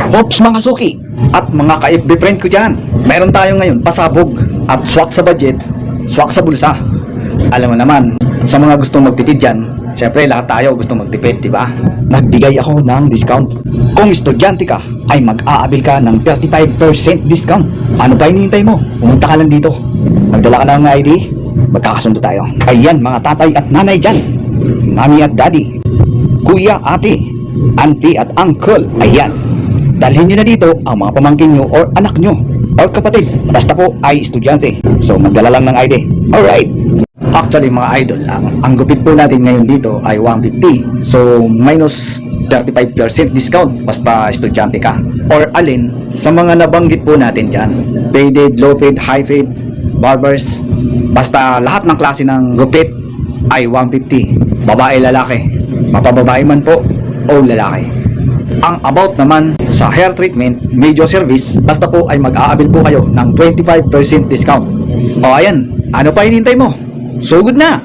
Ops mga suki at mga ka-FB friend ko dyan, meron tayo ngayon pasabog at swak sa budget, swak sa bulsa. Alam mo naman, sa mga gustong magtipid dyan, syempre lahat tayo gusto magtipid, diba? Nagbigay ako ng discount. Kung estudyante ka, ay mag-aabil ka ng 35% discount. Ano pa hinihintay mo? Pumunta ka lang dito. Magdala ka ng ID, magkakasundo tayo. Ayan mga tatay at nanay dyan, mami at daddy, kuya, ate, auntie at uncle. Ayan, dalhin nyo na dito ang mga pamangkin nyo or anak nyo or kapatid. Basta po ay estudyante. So magdala lang ng ID. Alright. Actually mga idol, ang gupit po natin ngayon dito ay 150. So minus 35% discount basta estudyante ka. Or alin sa mga nabanggit po natin dyan. Faded, low fade, high fade, barbers. Basta lahat ng klase ng gupit ay 150. Babae, lalaki. Mapababae man po o lalaki. Ang about naman sa hair treatment, major service, basta po ay mag-aabil po kayo ng 25% discount. O ayan, ano pa hinihintay mo? Sugod na!